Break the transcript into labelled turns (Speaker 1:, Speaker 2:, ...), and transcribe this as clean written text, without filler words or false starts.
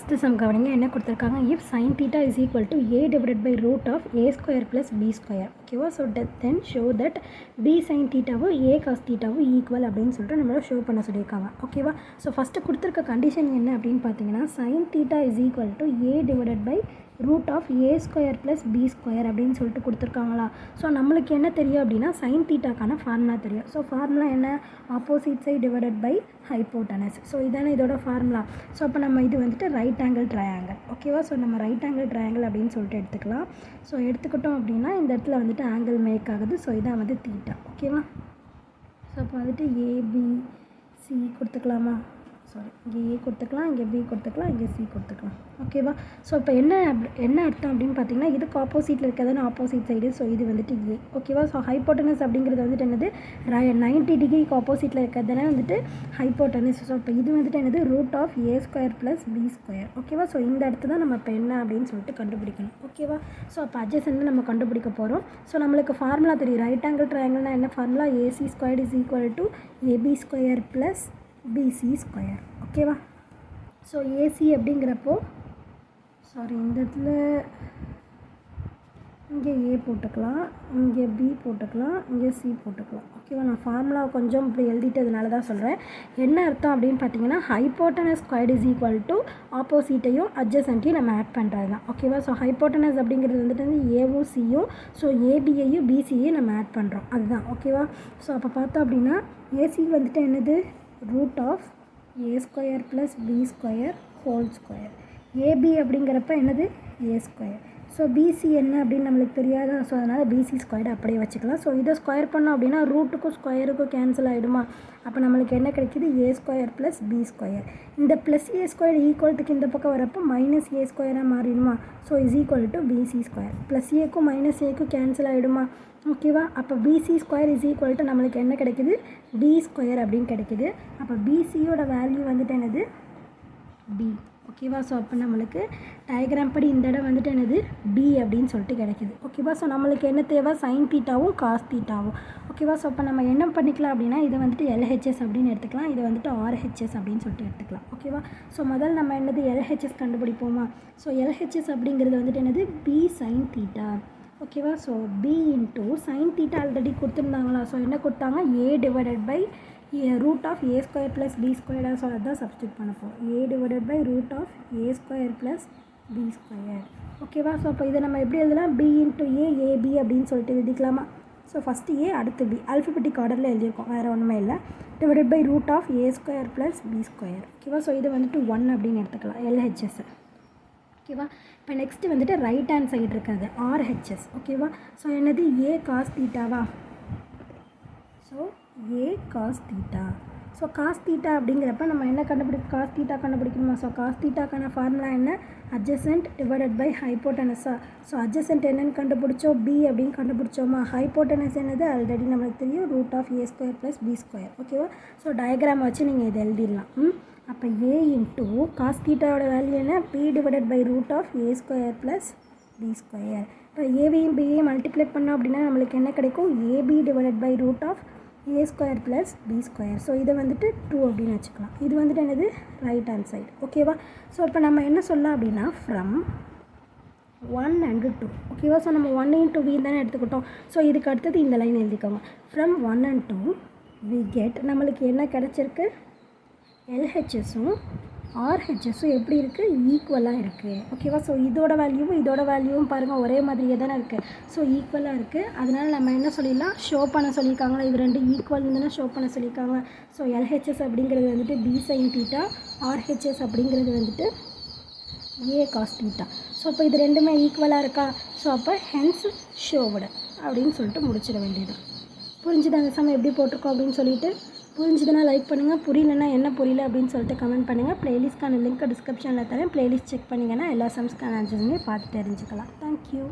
Speaker 1: first some கவனிங்க என்ன கொடுத்துருக்காங்க if sin theta is equal to a divided by root of a square plus b square ஓகேவா so then show that b sin thetaவும் a cos thetaவும் equal அப்படின்னு சொல்லிட்டு நம்மளோட ஷோ பண்ண சொல்லியிருக்காங்க ஓகேவா ஸோ ஃபஸ்ட்டு கொடுத்துருக்க கண்டிஷன் என்ன அப்படின்னு பார்த்தீங்கன்னா sin theta is equal to a divided by root of a square plus b square அப்படின்னு சொல்லிட்டு கொடுத்துருக்காங்களா ஸோ நம்மளுக்கு என்ன தெரியும் அப்படின்னா sin thetaக்கான ஃபார்முலா தெரியும் ஸோ ஃபார்முலா என்ன opposite side divided by hypotenuse so இதானே இதோட ஃபார்முலா ஸோ அப்போ நம்ம இது வந்துட்டு ரைட் ஆங்கிள் ட்ரையாங்கிள் ஓகேவா ஸோ நம்ம ரைட் ஆங்கிள் ட்ரையாங்கிள் அப்படின்னு சொல்லிட்டு எடுத்துக்கலாம் ஸோ எடுத்துக்கிட்டோம் அப்படின்னா இந்த இடத்துல வந்துட்டு ஆங்கிள் மேக் ஆகுது ஸோ இதான் வந்து தீட்டா ஓகேவா ஸோ அப்போ வந்துட்டு ஏபிசி கொடுத்துக்கலாமா சாரி இங்கே ஏ கொடுத்துக்கலாம் இங்கே பி கொடுத்துக்கலாம் இங்கே சி கொடுத்துக்கலாம் ஓகேவா ஸோ இப்போ என்ன அர்த்தம் அப்படின்னு பார்த்தீங்கன்னா இதுக்கு ஆப்போசிட்டில் இருக்கிறதான ஆப்போசிட் சைடு ஸோ இது வந்துட்டு ஏ ஓகேவா ஸோ ஹைப்போட்டனஸ் அப்படிங்கிறது வந்துட்டு என்னது 90 டிகிரிக்கு ஆப்போசிட்டில் இருக்கிறதானே வந்துட்டு ஹைப்போட்டனஸ் ஸோ இப்போ இது வந்துட்டு என்னது root of A square plus B square ஓகேவா ஸோ இந்த இடத்து தான் நம்ம இப்போ என்ன அப்படின்னு சொல்லிட்டு கண்டுபிடிக்கணும் ஓகேவா ஸோ அப்போ அட்ஜசன்ட் நம்ம கண்டுபிடிக்க போகிறோம் ஸோ நம்மளுக்கு ஃபார்முலா தெரியும் ரைட் ஆங்கிள் ட்ரையாங்கிள்னா என்ன formula AC square is equal to AB square plus BC square ஓகேவா ஸோ ஏசி அப்படிங்கிறப்போ சாரி இந்த இடத்துல இங்கே ஏ போட்டுக்கலாம் இங்கே பி போட்டுக்கலாம் இங்கே சி போட்டுக்கலாம் ஓகேவா நான் ஃபார்முலா கொஞ்சம் இப்படி எழுதிட்டதுனால தான் சொல்கிறேன் என்ன அர்த்தம் அப்படின்னு பார்த்தீங்கன்னா hypotenuse square is equal to ஆப்போசிட்டையும் அட்ஜசன்ட்டையும் நம்ம ஆட் பண்ணுறது தான் ஓகேவா ஸோ ஹைப்போட்டனஸ் அப்படிங்கிறது வந்துட்டு வந்து ஏவும் சியும் ஸோ ஏபியையும் பிசியையும் நம்ம ஆட் பண்ணுறோம் அதுதான் ஓகேவா ஸோ அப்போ பார்த்தோம் அப்படின்னா ஏசி வந்துட்டு என்னது root of A square plus B square whole square AB அப்படிங்கிறப்ப என்னது ஏ ஸ்கொயர் ஸோ பிசி என்ன அப்படின்னு நம்மளுக்கு தெரியாத ஸோ அதனால் பிசி ஸ்கொயர் அப்படியே வச்சுக்கலாம் ஸோ இதை ஸ்கொயர் பண்ணோம் அப்படின்னா ரூட்டுக்கும் ஸ்கொயருக்கும் கேன்சல் ஆகிடுமா அப்போ நம்மளுக்கு என்ன கிடைக்கிது A square plus B square இந்த ப்ளஸ் ஏ ஸ்கொயர் ஈக்குவல்ட்டுக்கு இந்த பக்கம் வரப்போ மைனஸ் ஏ ஸ்கொயராக மாறிடுமா so is equal to BC square plus ஏக்கும் மைனஸ் ஏக்கும் கேன்சல் ஆகிடுமா ஓகேவா அப்போ BC square is equal to நம்மளுக்கு என்ன கிடைக்குது பி ஸ்கொயர் அப்படின்னு கிடைக்குது அப்போ பிசியோட வேல்யூ வந்துட்டு என்னது பி ஓகேவா ஸோ அப்போ நம்மளுக்கு டயக்ராம் படி இந்த இடம் வந்துட்டு என்னது பி அப்படின்னு சொல்லிட்டு கிடைக்குது ஓகேவா ஸோ நம்மளுக்கு என்ன தேவை சைன் தீட்டாவும் காஸ் தீட்டாவும் ஓகேவா ஸோ அப்போ நம்ம என்ன பண்ணிக்கலாம் அப்படின்னா இதை வந்துட்டு எல்ஹெச்எஸ் அப்படின்னு எடுத்துக்கலாம் இதை வந்துட்டு ஆர்ஹெச்எஸ் அப்படின்னு சொல்லிட்டு எடுத்துக்கலாம் ஓகேவா ஸோ முதல் நம்ம என்னது எல்ஹெச்எஸ் கண்டுபிடிப்போமா ஸோ எல்ஹெச்எஸ் அப்படிங்கிறது வந்துட்டு என்னது பி சைன் தீட்டா ஓகேவா so B into sine theta already கொடுத்துருந்தாங்களா ஸோ என்ன கொடுத்தாங்க A divided by root of A square plus B ஸ்கொயர்டாக ஸோ அதுதான் சப்ஸ்டியூட் பண்ண போகிறோம் A divided by root of A square plus B square ஓகேவா so அப்போ இதை நம்ம எப்படி எழுதலாம் பி இன்ட்டு ஏபி அப்படின்னு சொல்லிட்டு எழுதிக்கலாமா ஸோ ஃபஸ்ட்டு ஏ அடுத்து பி ஆல்ஃபபெட்டிக் ஆர்டரில் எழுதியிருக்கோம் வேறு ஒன்றுமே இல்லை divided by root of A square plus B square ஓகேவா ஸோ இது வந்துட்டு 1 அப்படின்னு எடுத்துக்கலாம் எல்ஹெச்எஸ் ஓகேவா இப்போ நெக்ஸ்ட்டு வந்துட்டு ரைட் ஹேண்ட் சைடு இருக்கிறது ஆர்ஹெச்எஸ் ஓகேவா ஸோ என்னது ஏ காஸ் தீட்டாவா so A cos theta so cos theta அப்படிங்கிறப்ப நம்ம என்ன காஸ் தீட்டா கண்டுபிடிக்கணுமா ஸோ காஸ் தீட்டாக்கான ஃபார்முலா என்ன அட்ஜசன்ட் டிவைடட் பை ஹைப்போட்டனஸா ஸோ அட்ஜசன்ட் என்னென்னு கண்டுபிடிச்சோம் பி அப்படின்னு கண்டுபிடிச்சோமா ஹைப்போட்டனஸ் என்னது ஆல்ரெடி நம்மளுக்கு தெரியும் root of A square plus B square ஓகேவா ஸோ டயக்ராம் வச்சு நீங்கள் இதை எழுதிடலாம் அப்போ ஏ இன்ட்டு காஸ் தீட்டாவோட வேல்யூ என்ன B divided by root of A square plus B square இப்போ ஏவையும் பிஏயும் மல்டிப்ளை பண்ணோம் அப்படின்னா நம்மளுக்கு என்ன கிடைக்கும் AB divided by root of A square plus B square so இதை வந்துட்டு 2 அப்படின்னு வச்சுக்கலாம் இது வந்துட்டு என்னது ரைட் ஹேண்ட் சைடு ஓகேவா ஸோ இப்போ நம்ம என்ன சொல்லலாம் அப்படின்னா ஃப்ரம் 1 and 2 ஓகேவா ஸோ நம்ம 1 into v தானே எடுத்துக்கிட்டோம் ஸோ இதுக்கு அடுத்தது இந்த லைன் எழுதிக்கோங்க ஃப்ரம் 1 and 2 we get நம்மளுக்கு என்ன கிடச்சிருக்கு எல்ஹெச்எஸும் ஆர்ஹெச்எஸும் எப்படி இருக்குது ஈக்குவலாக இருக்குது ஓகேவா ஸோ இதோட வேல்யூவும் பாருங்கள் ஒரே மாதிரியே தானே இருக்குது ஸோ ஈக்குவலாக இருக்குது அதனால் நம்ம என்ன சொல்லிடலாம் ஷோ பண்ண சொல்லியிருக்காங்களா இது ரெண்டு ஈக்குவல் தானே ஷோ பண்ண சொல்லியிருக்காங்க ஸோ எல்ஹெச்எஸ் அப்படிங்கிறது வந்துட்டு பி சைன் தீட்டா ஆர்ஹெச்எஸ் அப்படிங்கிறது வந்துட்டு ஏ காஸ் தீட்டா ஸோ இப்போ இது ரெண்டுமே ஈக்குவலாக இருக்கா ஸோ அப்போ ஹென்ஸ் ஷோவுடு அப்படின்னு சொல்லிட்டு முடிச்சிட வேண்டியது புரிஞ்சுது அந்த சமயம் எப்படி போட்டிருக்கோம் அப்படின்னு சொல்லிட்டு புரிஞ்சுதுன்னா லைக் பண்ணுங்கள் புரியலன்னா என்ன புரியல அப்படின்னு சொல்லிட்டு கமெண்ட் பண்ணுங்கள் ப்ளேலிஸ்ட்கான லிங்க் டிஸ்கிரிப்ஷனில் தரேன் ப்ளேலிஸ்ட் செக் பண்ணிங்கன்னா எல்லா சம்ஸ்க்கான ஆன்சர்ஸுமே பார்த்து தெரிஞ்சுக்கலாம் தேங்க்யூ